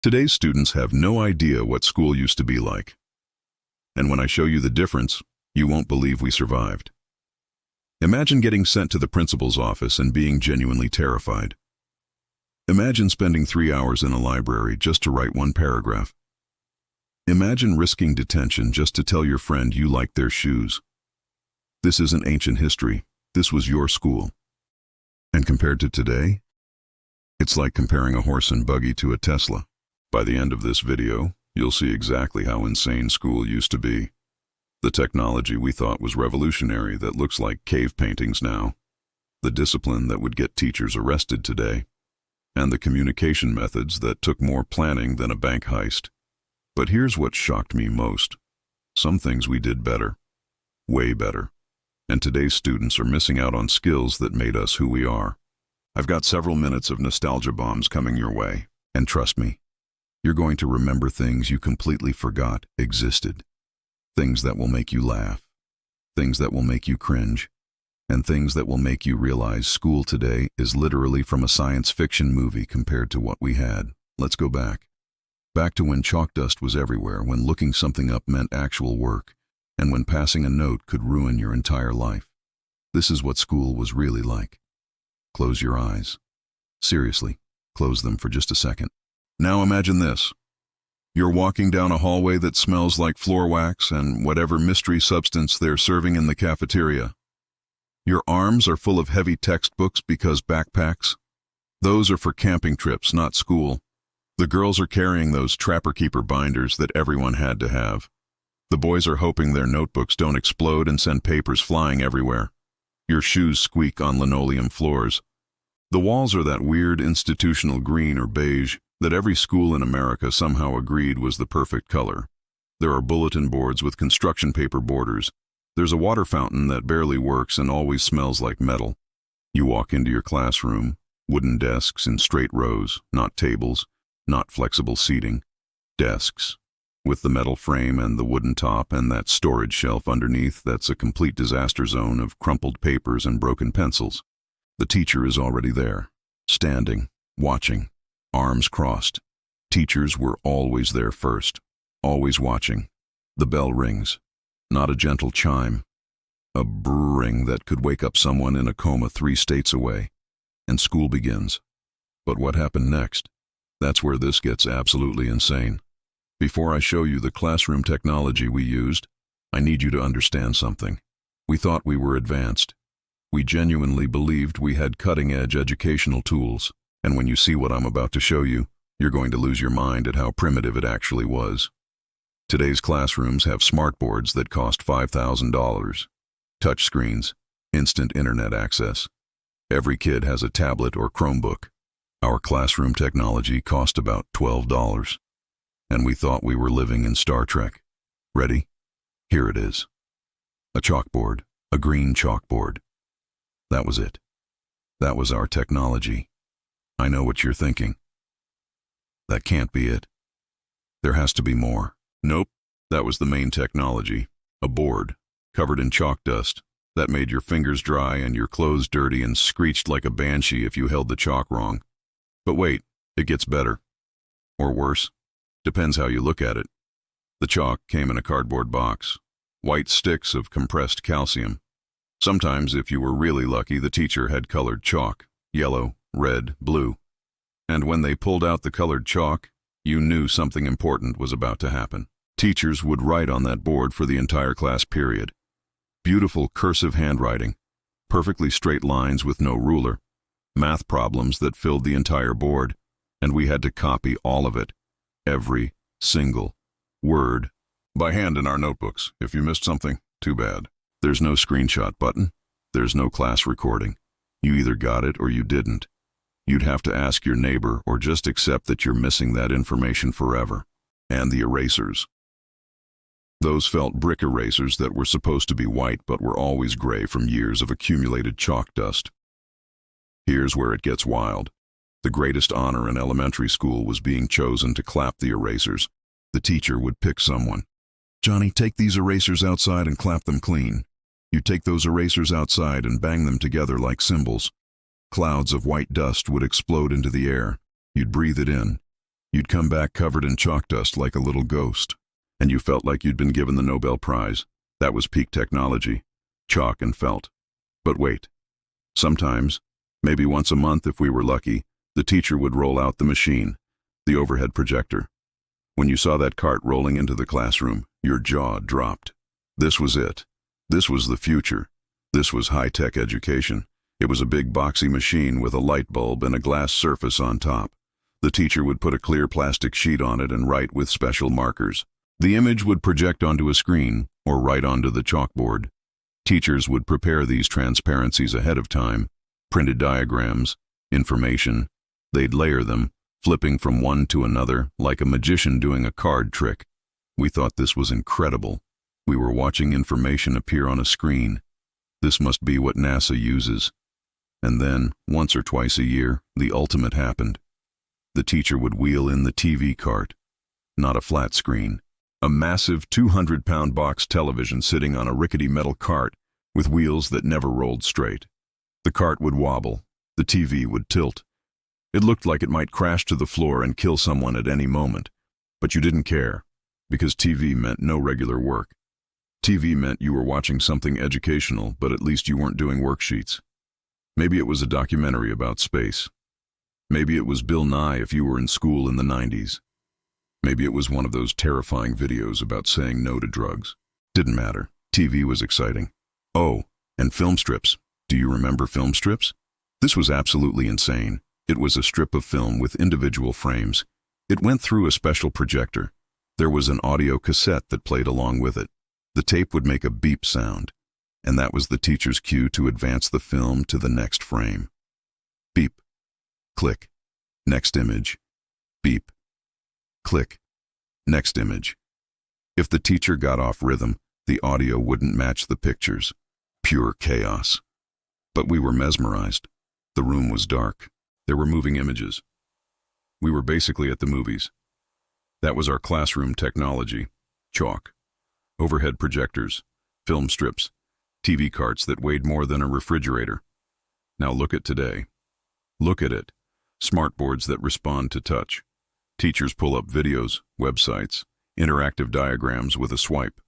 Today's students have no idea what school used to be like. And when I show you the difference, you won't believe we survived. Imagine getting sent to the principal's office and being genuinely terrified. Imagine spending 3 hours in a library just to write one paragraph. Imagine risking detention just to tell your friend you liked their shoes. This isn't ancient history. This was your school. And compared to today, it's like comparing a horse and buggy to a Tesla. By the end of this video, you'll see exactly how insane school used to be. The technology we thought was revolutionary that looks like cave paintings now. The discipline that would get teachers arrested today. And the communication methods that took more planning than a bank heist. But here's what shocked me most. Some things we did better. Way better. And today's students are missing out on skills that made us who we are. I've got several minutes of nostalgia bombs coming your way. And trust me, you're going to remember things you completely forgot existed. Things that will make you laugh. Things that will make you cringe. And things that will make you realize school today is literally from a science fiction movie compared to what we had. Let's go back. Back to when chalk dust was everywhere, when looking something up meant actual work, and when passing a note could ruin your entire life. This is what school was really like. Close your eyes. Seriously, close them for just a second. Now imagine this. You're walking down a hallway that smells like floor wax and whatever mystery substance they're serving in the cafeteria. Your arms are full of heavy textbooks because backpacks. Those are for camping trips, not school. The girls are carrying those trapper-keeper binders that everyone had to have. The boys are hoping their notebooks don't explode and send papers flying everywhere. Your shoes squeak on linoleum floors. The walls are that weird institutional green or beige that every school in America somehow agreed was the perfect color. There are bulletin boards with construction paper borders. There's a water fountain that barely works and always smells like metal. You walk into your classroom, wooden desks in straight rows, not tables, not flexible seating. Desks, with the metal frame and the wooden top and that storage shelf underneath that's a complete disaster zone of crumpled papers and broken pencils. The teacher is already there, standing, watching. Arms crossed. Teachers were always there first, always watching. The bell rings. Not a gentle chime. A brrring that could wake up someone in a coma 3 states away. And school begins. But what happened next? That's where this gets absolutely insane. Before I show you the classroom technology we used, I need you to understand something. We thought we were advanced. We genuinely believed we had cutting-edge educational tools. And when you see what I'm about to show you, you're going to lose your mind at how primitive it actually was. Today's classrooms have smartboards that cost $5,000. Touchscreens, instant internet access. Every kid has a tablet or Chromebook. Our classroom technology cost about $12. And we thought we were living in Star Trek. Ready? Here it is. A chalkboard, a green chalkboard. That was it. That was our technology. I know what you're thinking. That can't be it. There has to be more. Nope, that was the main technology. A board, covered in chalk dust, that made your fingers dry and your clothes dirty and screeched like a banshee if you held the chalk wrong. But wait, it gets better. Or worse. Depends how you look at it. The chalk came in a cardboard box. White sticks of compressed calcium. Sometimes, if you were really lucky, the teacher had colored chalk. Yellow, red, blue. And when they pulled out the colored chalk, you knew something important was about to happen. Teachers would write on that board for the entire class period. Beautiful cursive handwriting, perfectly straight lines with no ruler, math problems that filled the entire board, and we had to copy all of it, every single word, by hand in our notebooks. If you missed something, too bad. There's no screenshot button. There's no class recording. You either got it or you didn't. You'd have to ask your neighbor or just accept that you're missing that information forever. And the erasers. Those felt brick erasers that were supposed to be white but were always gray from years of accumulated chalk dust. Here's where it gets wild. The greatest honor in elementary school was being chosen to clap the erasers. The teacher would pick someone. Johnny, take these erasers outside and clap them clean. You take those erasers outside and bang them together like cymbals. Clouds of white dust would explode into the air. You'd breathe it in. You'd come back covered in chalk dust like a little ghost, and you felt like you'd been given the Nobel Prize. That was peak technology, chalk and felt. But wait. Sometimes, maybe once a month if we were lucky, the teacher would roll out the machine, the overhead projector. When you saw that cart rolling into the classroom, your jaw dropped. This was it. This was the future. This was high-tech education. It was a big boxy machine with a light bulb and a glass surface on top. The teacher would put a clear plastic sheet on it and write with special markers. The image would project onto a screen or right onto the chalkboard. Teachers would prepare these transparencies ahead of time, printed diagrams, information. They'd layer them, flipping from one to another like a magician doing a card trick. We thought this was incredible. We were watching information appear on a screen. This must be what NASA uses. And then, once or twice a year, the ultimate happened. The teacher would wheel in the TV cart. Not a flat screen. A massive 200-pound box television sitting on a rickety metal cart with wheels that never rolled straight. The cart would wobble. The TV would tilt. It looked like it might crash to the floor and kill someone at any moment. But you didn't care, because TV meant no regular work. TV meant you were watching something educational, but at least you weren't doing worksheets. Maybe it was a documentary about space. Maybe it was Bill Nye if you were in school in the 90s. Maybe it was one of those terrifying videos about saying no to drugs. Didn't matter. TV was exciting. Oh, and film strips. Do you remember film strips? This was absolutely insane. It was a strip of film with individual frames. It went through a special projector. There was an audio cassette that played along with it. The tape would make a beep sound, and that was the teacher's cue to advance the film to the next frame. Beep. Click. Next image. Beep. Click. Next image. If the teacher got off rhythm, the audio wouldn't match the pictures. Pure chaos. But we were mesmerized. The room was dark. There were moving images. We were basically at the movies. That was our classroom technology. Chalk. Overhead projectors. Film strips. TV carts that weighed more than a refrigerator. Now look at today. Look at it. Smartboards that respond to touch. Teachers pull up videos, websites, interactive diagrams with a swipe.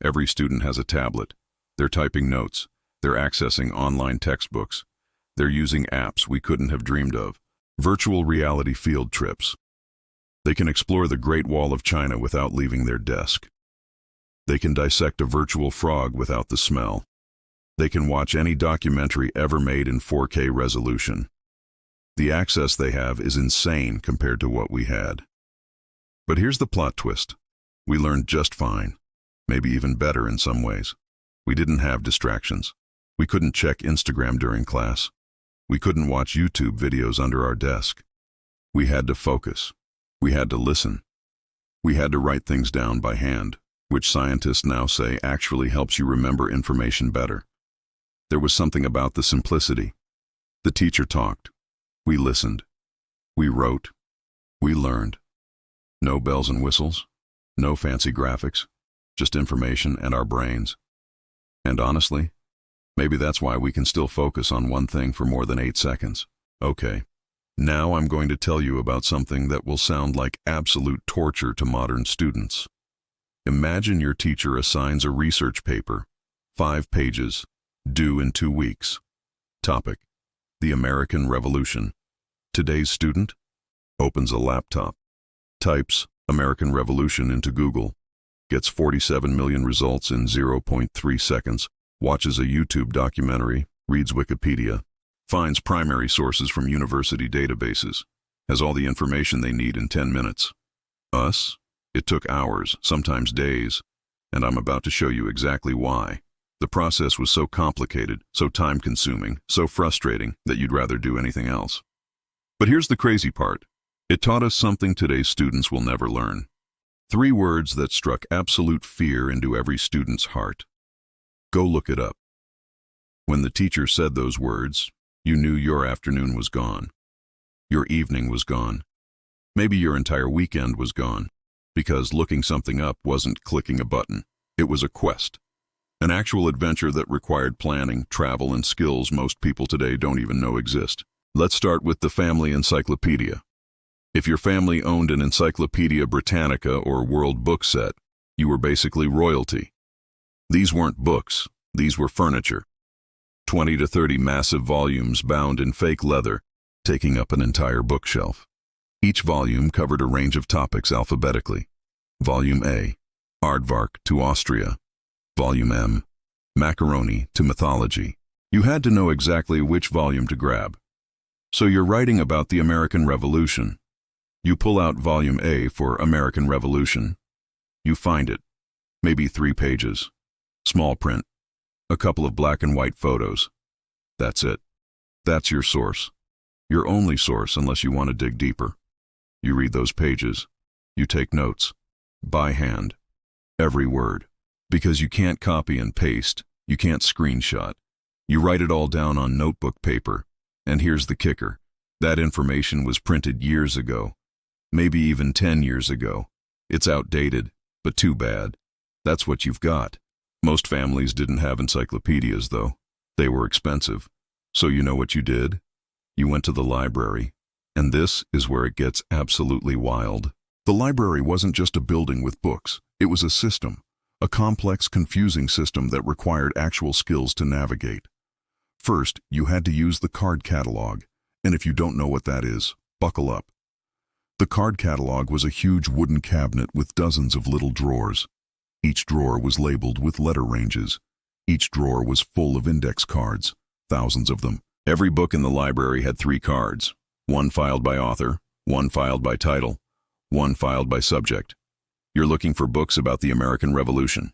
Every student has a tablet. They're typing notes. They're accessing online textbooks. They're using apps we couldn't have dreamed of. Virtual reality field trips. They can explore the Great Wall of China without leaving their desk. They can dissect a virtual frog without the smell. They can watch any documentary ever made in 4K resolution. The access they have is insane compared to what we had. But here's the plot twist. We learned just fine, maybe even better in some ways. We didn't have distractions. We couldn't check Instagram during class. We couldn't watch YouTube videos under our desk. We had to focus. We had to listen. We had to write things down by hand, which scientists now say actually helps you remember information better. There was something about the simplicity. The teacher talked. We listened. We wrote. We learned. No bells and whistles. No fancy graphics. Just information and our brains. And honestly, maybe that's why we can still focus on one thing for more than 8 seconds. Okay, now I'm going to tell you about something that will sound like absolute torture to modern students. Imagine your teacher assigns a research paper, 5 pages, due in 2 weeks. Topic: the American Revolution. Today's student opens a laptop, types American Revolution into Google, gets 47 million results in 0.3 seconds, watches a YouTube documentary, reads Wikipedia, finds primary sources from university databases, has all the information they need in 10 minutes. Us? It took hours, sometimes days, and I'm about to show you exactly why. The process was so complicated, so time-consuming, so frustrating that you'd rather do anything else. But here's the crazy part. It taught us something today's students will never learn. 3 words that struck absolute fear into every student's heart. Go look it up. When the teacher said those words, you knew your afternoon was gone. Your evening was gone. Maybe your entire weekend was gone, because looking something up wasn't clicking a button. It was a quest. An actual adventure that required planning, travel, and skills most people today don't even know exist. Let's start with the Family Encyclopedia. If your family owned an Encyclopedia Britannica or World Book set, you were basically royalty. These weren't books, these were furniture. 20 to 30 massive volumes bound in fake leather, taking up an entire bookshelf. Each volume covered a range of topics alphabetically. Volume A, Aardvark to Austria. Volume M, Macaroni to Mythology. You had to know exactly which volume to grab. So you're writing about the American Revolution. You pull out Volume A for American Revolution. You find it. Maybe 3 pages. Small print. A couple of black and white photos. That's it. That's your source. Your only source unless you want to dig deeper. You read those pages. You take notes. By hand. Every word. Because you can't copy and paste. You can't screenshot. You write it all down on notebook paper. And here's the kicker. That information was printed years ago. Maybe even 10 years ago. It's outdated, but too bad. That's what you've got. Most families didn't have encyclopedias, though. They were expensive. So you know what you did? You went to the library. And this is where it gets absolutely wild. The library wasn't just a building with books. It was a system. A complex, confusing system that required actual skills to navigate. First, you had to use the card catalog. And if you don't know what that is, buckle up. The card catalog was a huge wooden cabinet with dozens of little drawers. Each drawer was labeled with letter ranges. Each drawer was full of index cards, thousands of them. Every book in the library had 3 cards, one filed by author, one filed by title, one filed by subject. You're looking for books about the American Revolution.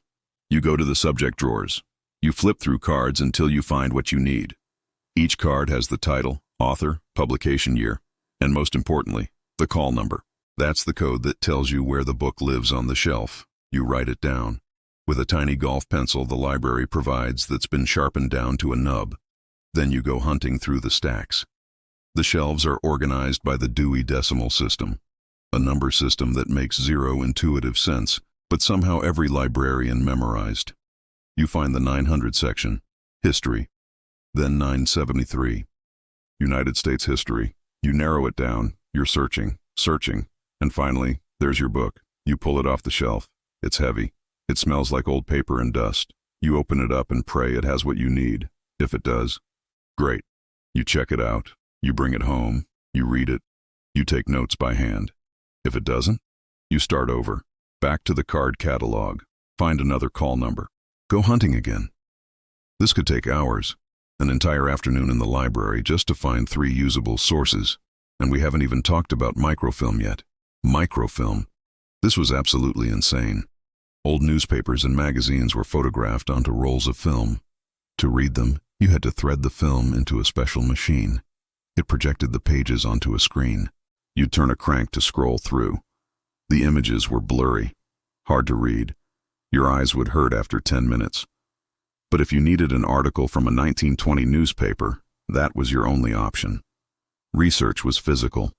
You go to the subject drawers. You flip through cards until you find what you need. Each card has the title, author, publication year, and most importantly, the call number. That's the code that tells you where the book lives on the shelf. You write it down. With a tiny golf pencil the library provides that's been sharpened down to a nub. Then you go hunting through the stacks. The shelves are organized by the Dewey Decimal System, a number system that makes zero intuitive sense, but somehow every librarian memorized. You find the 900 section, History, then 973, United States History. You narrow it down, you're searching, and finally, there's your book. You pull it off the shelf. It's heavy. It smells like old paper and dust. You open it up and pray it has what you need. If it does, great. You check it out. You bring it home. You read it. You take notes by hand. If it doesn't, you start over. Back to the card catalog. Find another call number. Go hunting again. This could take hours, an entire afternoon in the library just to find 3 usable sources. And we haven't even talked about microfilm yet. Microfilm. This was absolutely insane. Old newspapers and magazines were photographed onto rolls of film. To read them, you had to thread the film into a special machine. It projected the pages onto a screen. You'd turn a crank to scroll through. The images were blurry, hard to read. Your eyes would hurt after 10 minutes. But if you needed an article from a 1920 newspaper, that was your only option. Research was physical.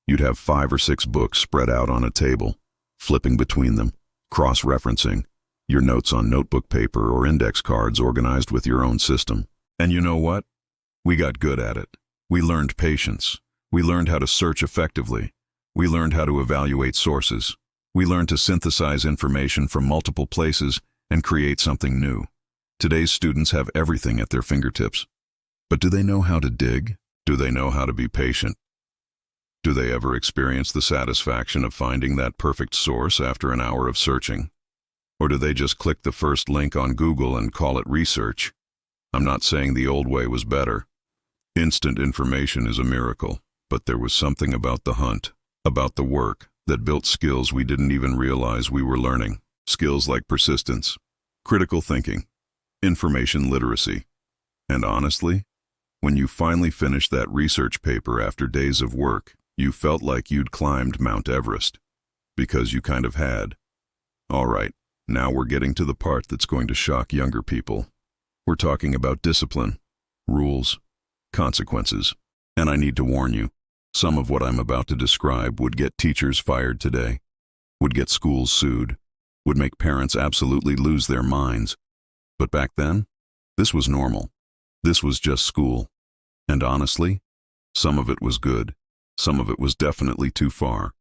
You'd have 5 or 6 books spread out on a table, flipping between them, cross-referencing, your notes on notebook paper or index cards organized with your own system. And you know what? We got good at it. We learned patience. We learned how to search effectively. We learned how to evaluate sources. We learned to synthesize information from multiple places and create something new. Today's students have everything at their fingertips. But do they know how to dig? Do they know how to be patient? Do they ever experience the satisfaction of finding that perfect source after an hour of searching? Or do they just click the first link on Google and call it research? I'm not saying the old way was better. Instant information is a miracle, but there was something about the hunt, about the work, that built skills we didn't even realize we were learning. Skills like persistence, critical thinking, information literacy. And honestly, when you finally finished that research paper after days of work, you felt like you'd climbed Mount Everest. Because you kind of had. All right, now we're getting to the part that's going to shock younger people. We're talking about discipline, rules, consequences. And I need to warn you, some of what I'm about to describe would get teachers fired today, would get schools sued, would make parents absolutely lose their minds. But back then, this was normal. This was just school. And honestly, some of it was good. Some of it was definitely too far,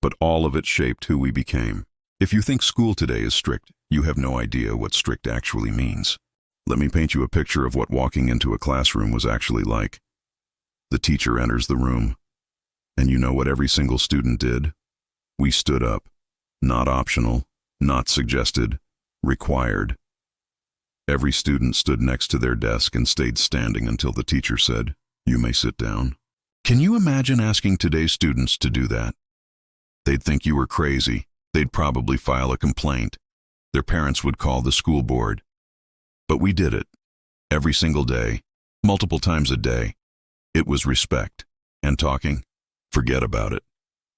but all of it shaped who we became. If you think school today is strict, you have no idea what strict actually means. Let me paint you a picture of what walking into a classroom was actually like. The teacher enters the room, and you know what every single student did? We stood up. Not optional, not suggested, required. Every student stood next to their desk and stayed standing until the teacher said, "You may sit down." Can you imagine asking today's students to do that? They'd think you were crazy. They'd probably file a complaint. Their parents would call the school board. But we did it. Every single day, multiple times a day. It was respect. And talking? Forget about it.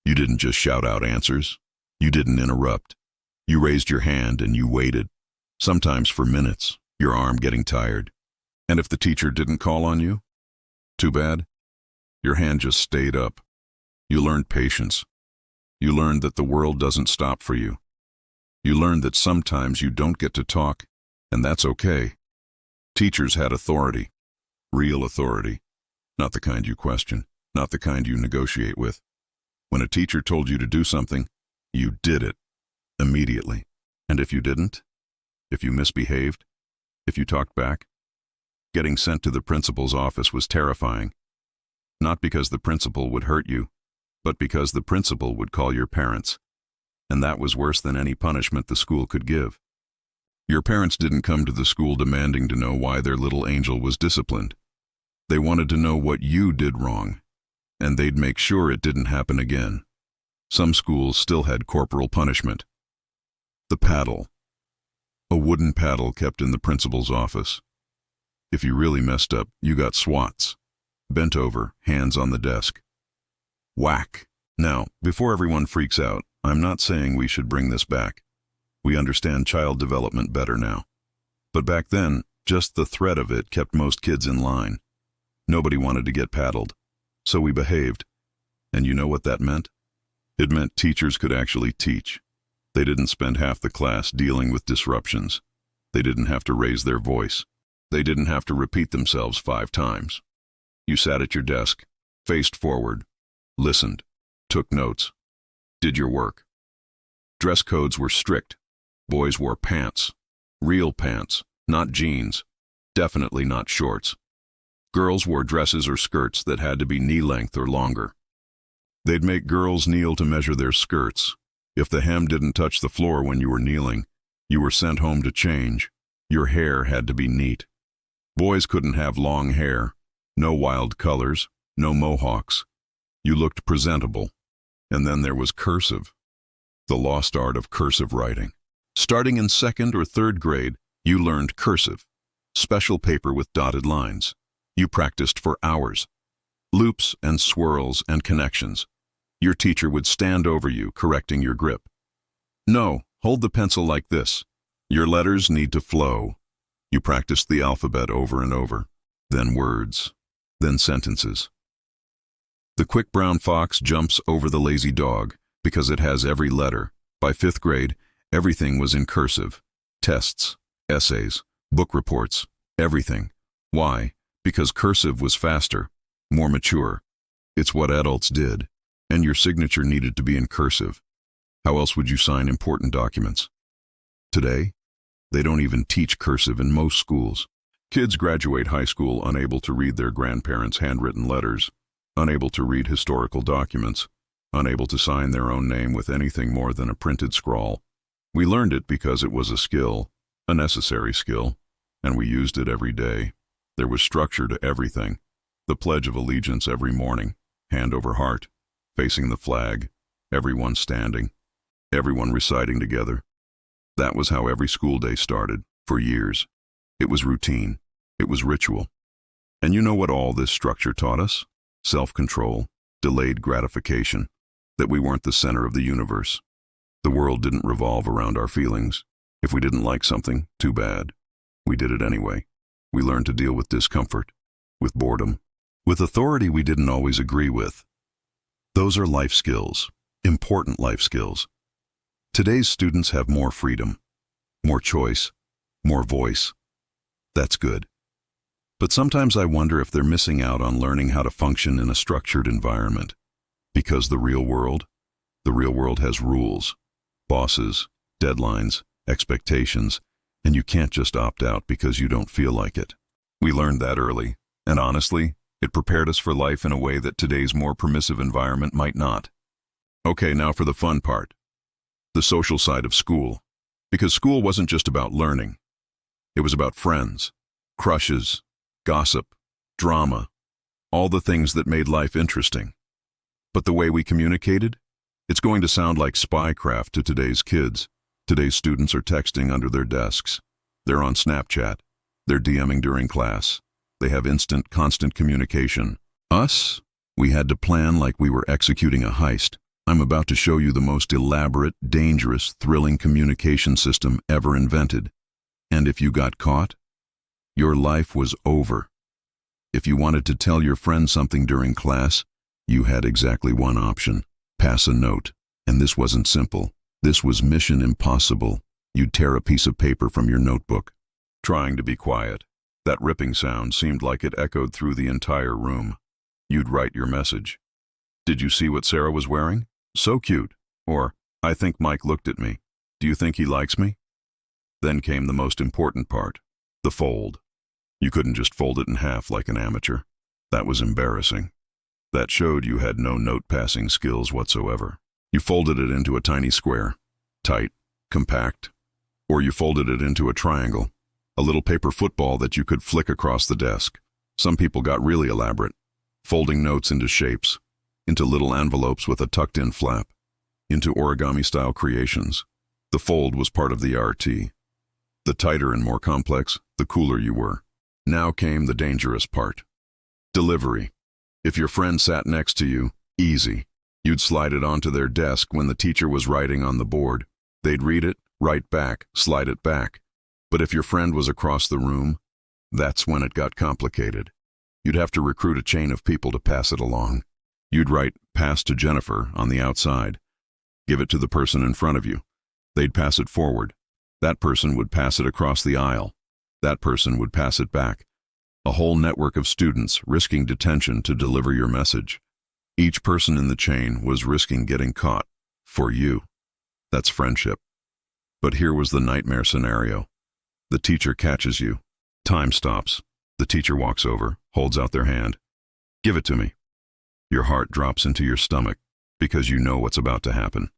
You didn't just shout out answers. You didn't interrupt. You raised your hand and you waited. Sometimes for minutes, your arm getting tired. And if the teacher didn't call on you, too bad. Your hand just stayed up. You learned patience. You learned that the world doesn't stop for you. You learned that sometimes you don't get to talk, and that's okay. Teachers had authority. Real authority. Not the kind you question, not the kind you negotiate with. When a teacher told you to do something, you did it. Immediately. And if you didn't? If you misbehaved? If you talked back? Getting sent to the principal's office was terrifying. Not because the principal would hurt you, but because the principal would call your parents. And that was worse than any punishment the school could give. Your parents didn't come to the school demanding to know why their little angel was disciplined. They wanted to know what you did wrong, and they'd make sure it didn't happen again. Some schools still had corporal punishment. The paddle. A wooden paddle kept in the principal's office. If you really messed up, you got swats. Bent over, hands on the desk. Whack. Now, before everyone freaks out, I'm not saying we should bring this back. We understand child development better now. But back then, just the threat of it kept most kids in line. Nobody wanted to get paddled, so we behaved. And you know what that meant? It meant teachers could actually teach. They didn't spend half the class dealing with disruptions. They didn't have to raise their voice. They didn't have to repeat themselves 5 times. You sat at your desk, faced forward, listened, took notes, did your work. Dress codes were strict. Boys wore pants. Real pants, not jeans. Definitely not shorts. Girls wore dresses or skirts that had to be knee-length or longer. They'd make girls kneel to measure their skirts. If the hem didn't touch the floor when you were kneeling, you were sent home to change. Your hair had to be neat. Boys couldn't have long hair. No wild colors, no mohawks. You looked presentable. And then there was cursive. The lost art of cursive writing. Starting in 2nd or 3rd grade, you learned cursive. Special paper with dotted lines. You practiced for hours. Loops and swirls and connections. Your teacher would stand over you, correcting your grip. No, hold the pencil like this. Your letters need to flow. You practiced the alphabet over and over. Then words. Then sentences. The quick brown fox jumps over the lazy dog because it has every letter. By 5th grade, everything was in cursive. Tests, essays, book reports, everything. Why? Because cursive was faster, more mature. It's what adults did, and your signature needed to be in cursive. How else would you sign important documents? Today, they don't even teach cursive in most schools. Kids graduate high school unable to read their grandparents' handwritten letters, unable to read historical documents, unable to sign their own name with anything more than a printed scrawl. We learned it because it was a skill, a necessary skill, and we used it every day. There was structure to everything. The Pledge of Allegiance every morning, hand over heart, facing the flag, everyone standing, everyone reciting together. That was how every school day started, for years. It was routine. It was ritual. And you know what all this structure taught us? Self-control, delayed gratification, that we weren't the center of the universe. The world didn't revolve around our feelings. If we didn't like something, too bad. We did it anyway. We learned to deal with discomfort, with boredom, with authority we didn't always agree with. Those are life skills, important life skills. Today's students have more freedom, more choice, more voice. That's good. But sometimes I wonder if they're missing out on learning how to function in a structured environment. Because the real world has rules, bosses, deadlines, expectations, and you can't just opt out because you don't feel like it. We learned that early, and honestly, it prepared us for life in a way that today's more permissive environment might not. Okay, now for the fun part, the social side of school. Because school wasn't just about learning. It was about friends, crushes, gossip, drama, all the things that made life interesting. But the way we communicated? It's going to sound like spycraft to today's kids. Today's students are texting under their desks. They're on Snapchat. They're DMing during class. They have instant, constant communication. Us? We had to plan like we were executing a heist. I'm about to show you the most elaborate, dangerous, thrilling communication system ever invented. And if you got caught, your life was over. If you wanted to tell your friend something during class, you had exactly one option: pass a note. And this wasn't simple. This was mission impossible. You'd tear a piece of paper from your notebook, trying to be quiet. That ripping sound seemed like it echoed through the entire room. You'd write your message. Did you see what Sarah was wearing? So cute. Or, I think Mike looked at me. Do you think he likes me? Then came the most important part, the fold. You couldn't just fold it in half like an amateur. That was embarrassing. That showed you had no note-passing skills whatsoever. You folded it into a tiny square, tight, compact, or you folded it into a triangle, a little paper football that you could flick across the desk. Some people got really elaborate, folding notes into shapes, into little envelopes with a tucked-in flap, into origami-style creations. The fold was part of the RT. The tighter and more complex, the cooler you were. Now came the dangerous part. Delivery. If your friend sat next to you, easy. You'd slide it onto their desk when the teacher was writing on the board. They'd read it, write back, slide it back. But if your friend was across the room, that's when it got complicated. You'd have to recruit a chain of people to pass it along. You'd write, "Pass to Jennifer," on the outside. Give it to the person in front of you. They'd pass it forward. That person would pass it across the aisle. That person would pass it back. A whole network of students risking detention to deliver your message. Each person in the chain was risking getting caught. For you. That's friendship. But here was the nightmare scenario. The teacher catches you. Time stops. The teacher walks over, holds out their hand. Give it to me. Your heart drops into your stomach because you know what's about to happen.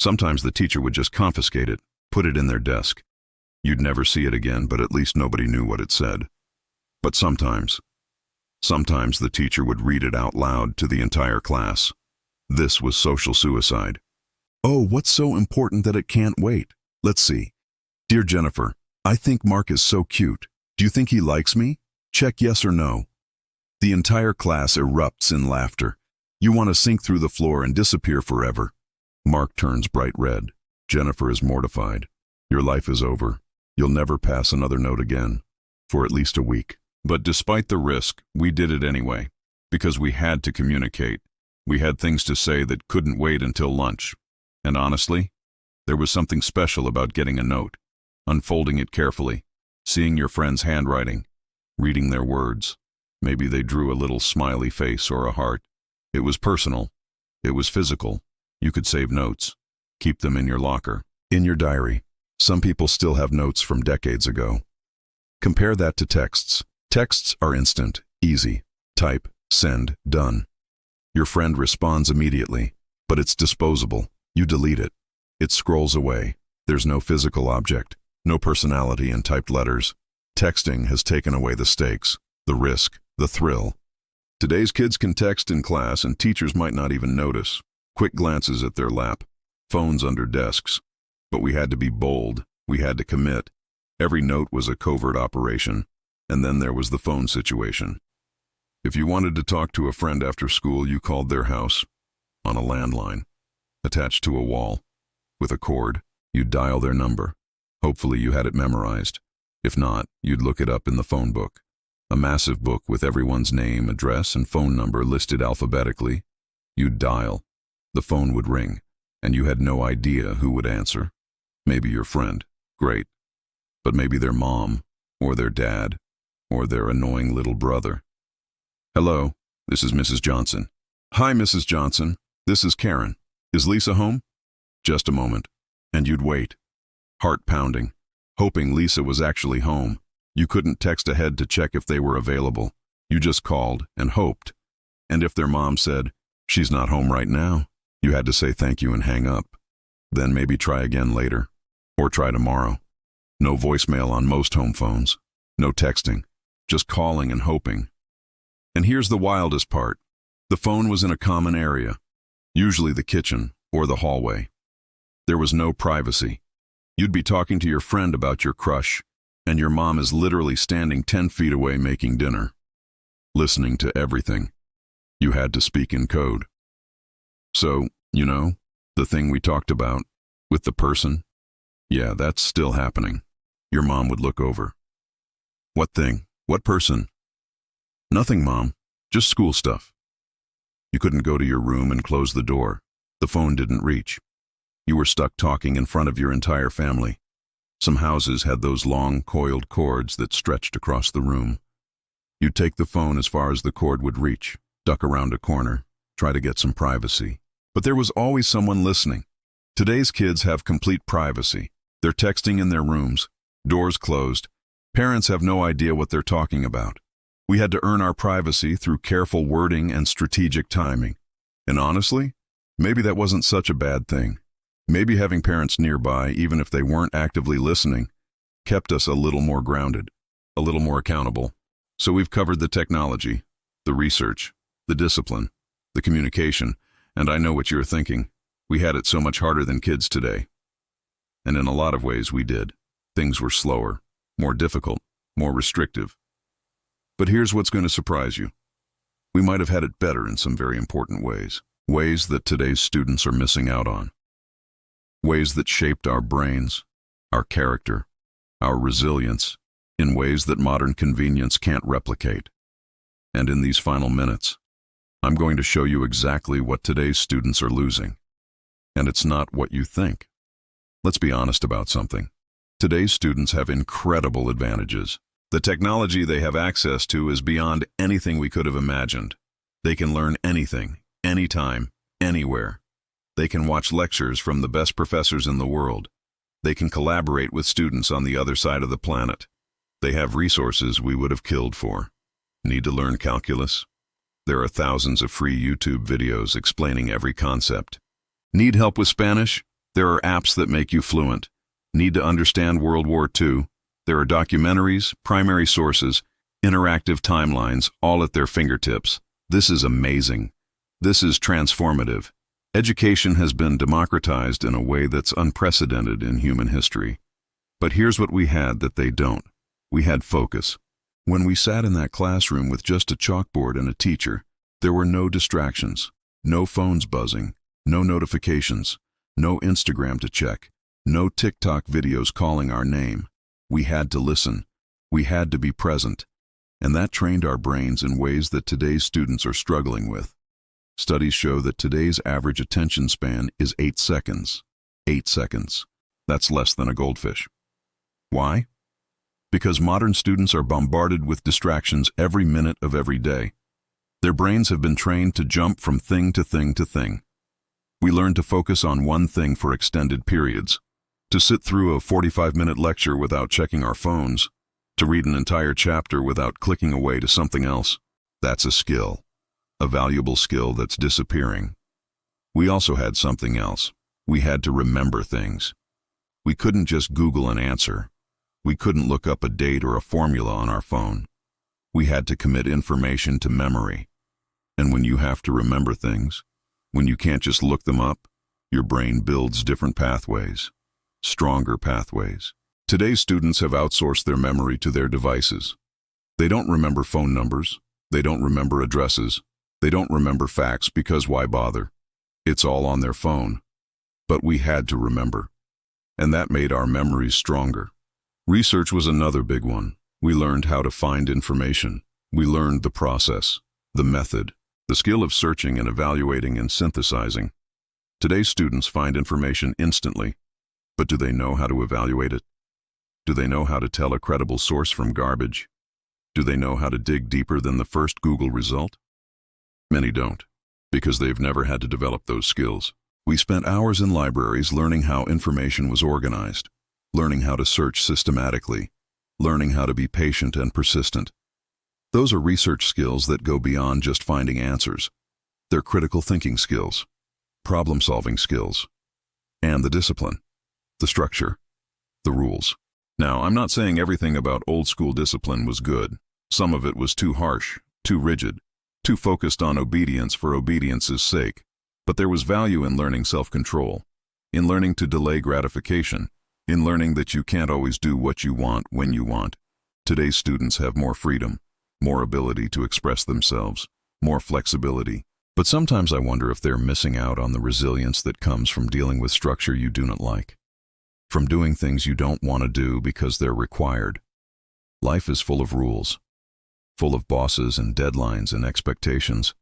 Sometimes the teacher would just confiscate it, put it in their desk. You'd never see it again, but at least nobody knew what it said. But sometimes the teacher would read it out loud to the entire class. This was social suicide. Oh, what's so important that it can't wait? Let's see. Dear Jennifer, I think Mark is so cute. Do you think he likes me? Check yes or no. The entire class erupts in laughter. You want to sink through the floor and disappear forever. Mark turns bright red. Jennifer is mortified. Your life is over. You'll never pass another note again. For at least a week. But despite the risk, we did it anyway. Because we had to communicate. We had things to say that couldn't wait until lunch. And honestly, there was something special about getting a note, unfolding it carefully, seeing your friend's handwriting, reading their words. Maybe they drew a little smiley face or a heart. It was personal. It was physical. You could save notes. Keep them in your locker, in your diary. Some people still have notes from decades ago. Compare that to texts. Texts are instant, easy. Type, send, done. Your friend responds immediately, but it's disposable. You delete it. It scrolls away. There's no physical object, no personality in typed letters. Texting has taken away the stakes, the risk, the thrill. Today's kids can text in class and teachers might not even notice. Quick glances at their lap, phones under desks. But we had to be bold. We had to commit. Every note was a covert operation. And then there was the phone situation. If you wanted to talk to a friend after school, you called their house on a landline, attached to a wall. With a cord, you'd dial their number. Hopefully you had it memorized. If not, you'd look it up in the phone book. A massive book with everyone's name, address, and phone number listed alphabetically. You'd dial. The phone would ring, and you had no idea who would answer. Maybe your friend. Great. But maybe their mom, or their dad, or their annoying little brother. Hello, this is Mrs. Johnson. Hi, Mrs. Johnson. "This is Karen. Is Lisa home?" Just a moment. And you'd wait, heart pounding, hoping Lisa was actually home. You couldn't text ahead to check if they were available. You just called and hoped. And if their mom said, "She's not home right now," you had to say thank you and hang up. Then maybe try again later. Or try tomorrow. No voicemail on most home phones. No texting. Just calling and hoping. And here's the wildest part. The phone was in a common area, usually the kitchen or the hallway. There was no privacy. You'd be talking to your friend about your crush, and your mom is literally standing 10 feet away making dinner, listening to everything. You had to speak in code. So, the thing we talked about, with the person, yeah, that's still happening. Your mom would look over. "What thing? What person?" "Nothing, Mom. Just school stuff." You couldn't go to your room and close the door. The phone didn't reach. You were stuck talking in front of your entire family. Some houses had those long, coiled cords that stretched across the room. You'd take the phone as far as the cord would reach, duck around a corner, try to get some privacy. But there was always someone listening. Today's kids have complete privacy. They're texting in their rooms, doors closed. Parents have no idea what they're talking about. We had to earn our privacy through careful wording and strategic timing. And honestly, maybe that wasn't such a bad thing. Maybe having parents nearby, even if they weren't actively listening, kept us a little more grounded, a little more accountable. So we've covered the technology, the research, the discipline, the communication, and I know what you're thinking. We had it so much harder than kids today. And in a lot of ways we did. Things were slower, more difficult, more restrictive. But here's what's going to surprise you. We might have had it better in some very important ways. Ways that today's students are missing out on. Ways that shaped our brains, our character, our resilience, in ways that modern convenience can't replicate. And in these final minutes, I'm going to show you exactly what today's students are losing. And it's not what you think. Let's be honest about something. Today's students have incredible advantages. The technology they have access to is beyond anything we could have imagined. They can learn anything, anytime, anywhere. They can watch lectures from the best professors in the world. They can collaborate with students on the other side of the planet. They have resources we would have killed for. Need to learn calculus? There are thousands of free YouTube videos explaining every concept. Need help with Spanish? There are apps that make you fluent. Need to understand World War II? There are documentaries, primary sources, interactive timelines, all at their fingertips. This is amazing. This is transformative. Education has been democratized in a way that's unprecedented in human history. But here's what we had that they don't. We had focus. When we sat in that classroom with just a chalkboard and a teacher, there were no distractions, no phones buzzing, no notifications, no Instagram to check, no TikTok videos calling our name. We had to listen. We had to be present. And that trained our brains in ways that today's students are struggling with. Studies show that today's average attention span is 8 seconds. 8 seconds. That's less than a goldfish. Why? Because modern students are bombarded with distractions every minute of every day. Their brains have been trained to jump from thing to thing to thing. We learn to focus on one thing for extended periods, to sit through a 45-minute lecture without checking our phones, to read an entire chapter without clicking away to something else. That's a skill, a valuable skill that's disappearing. We also had something else. We had to remember things. We couldn't just Google an answer. We couldn't look up a date or a formula on our phone. We had to commit information to memory. And when you have to remember things, when you can't just look them up, your brain builds different pathways, stronger pathways. Today's students have outsourced their memory to their devices. They don't remember phone numbers. They don't remember addresses. They don't remember facts because why bother? It's all on their phone. But we had to remember. And that made our memories stronger. Research was another big one. We learned how to find information. We learned the process, the method, the skill of searching and evaluating and synthesizing. Today's students find information instantly, but do they know how to evaluate it? Do they know how to tell a credible source from garbage? Do they know how to dig deeper than the first Google result? Many don't. because they've never had to develop those skills. We spent hours in libraries learning how information was organized, learning how to search systematically, learning how to be patient and persistent. Those are research skills that go beyond just finding answers. They're critical thinking skills, problem-solving skills, and the discipline, the structure, the rules. Now, I'm not saying everything about old-school discipline was good. Some of it was too harsh, too rigid, too focused on obedience for obedience's sake. But there was value in learning self-control, in learning to delay gratification, in learning that you can't always do what you want when you want. Today's students have more freedom, more ability to express themselves, more flexibility. But sometimes I wonder if they're missing out on the resilience that comes from dealing with structure you do not like, from doing things you don't want to do because they're required. Life is full of rules, full of bosses and deadlines and expectations.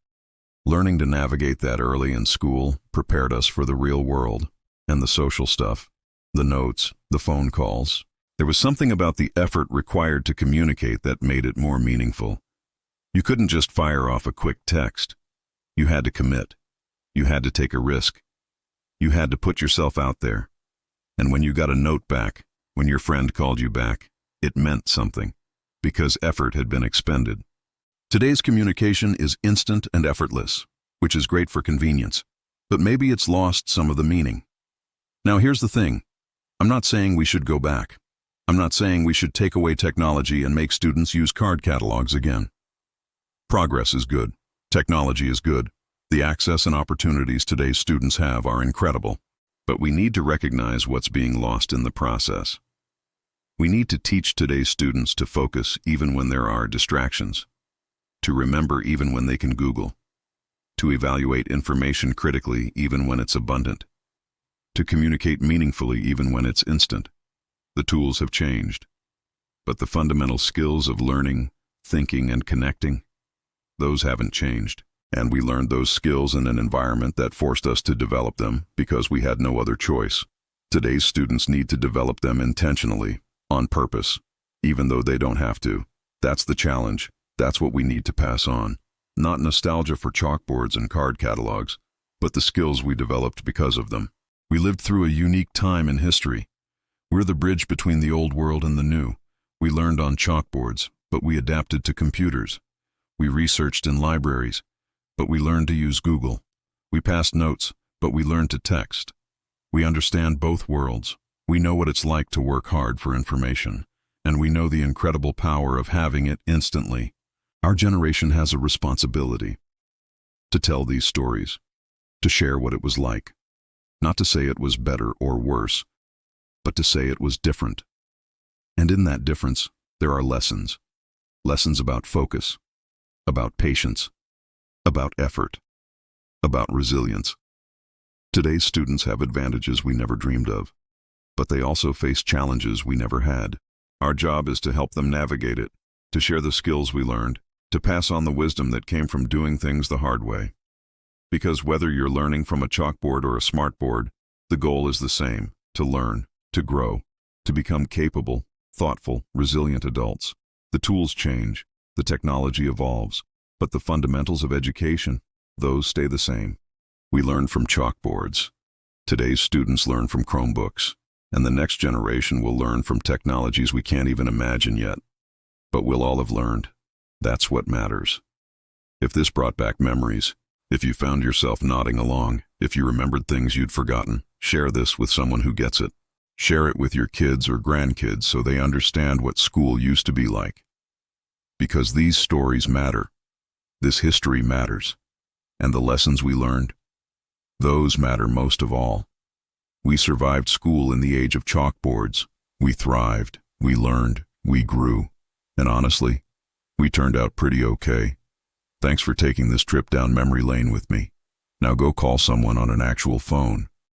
Learning to navigate that early in school prepared us for the real world and the social stuff, the notes, the phone calls. There was something about the effort required to communicate that made it more meaningful. You couldn't just fire off a quick text. You had to commit. You had to take a risk. You had to put yourself out there. And when you got a note back, when your friend called you back, it meant something, because effort had been expended. Today's communication is instant and effortless, which is great for convenience, but maybe it's lost some of the meaning. Now here's the thing. I'm not saying we should go back. I'm not saying we should take away technology and make students use card catalogs again. Progress is good. Technology is good. The access and opportunities today's students have are incredible, but we need to recognize what's being lost in the process. We need to teach today's students to focus even when there are distractions, to remember even when they can Google, to evaluate information critically even when it's abundant, to communicate meaningfully even when it's instant. The tools have changed, but the fundamental skills of learning, thinking, and connecting, those haven't changed. And we learned those skills in an environment that forced us to develop them because we had no other choice. Today's students need to develop them intentionally, on purpose, even though they don't have to. That's the challenge. That's what we need to pass on. Not nostalgia for chalkboards and card catalogs, but the skills we developed because of them. We lived through a unique time in history. We're the bridge between the old world and the new. We learned on chalkboards, but we adapted to computers. We researched in libraries, but we learned to use Google. We passed notes, but we learned to text. We understand both worlds. We know what it's like to work hard for information, and we know the incredible power of having it instantly. Our generation has a responsibility to tell these stories, to share what it was like, not to say it was better or worse, but to say it was different. And in that difference, there are lessons. Lessons about focus, about patience, about effort, about resilience. Today's students have advantages we never dreamed of, but they also face challenges we never had. Our job is to help them navigate it, to share the skills we learned, to pass on the wisdom that came from doing things the hard way. Because whether you're learning from a chalkboard or a smartboard, the goal is the same: to learn, to grow, to become capable, thoughtful, resilient adults. The tools change, the technology evolves, but the fundamentals of education, those stay the same. We learn from chalkboards. Today's students learn from Chromebooks, and the next generation will learn from technologies we can't even imagine yet. But we'll all have learned. That's what matters. If this brought back memories, if you found yourself nodding along, if you remembered things you'd forgotten, share this with someone who gets it. Share it with your kids or grandkids so they understand what school used to be like. Because these stories matter. This history matters. And the lessons we learned, those matter most of all. We survived school in the age of chalkboards. We thrived, we learned, we grew. And honestly, we turned out pretty okay. Thanks for taking this trip down memory lane with me. Now go call someone on an actual phone.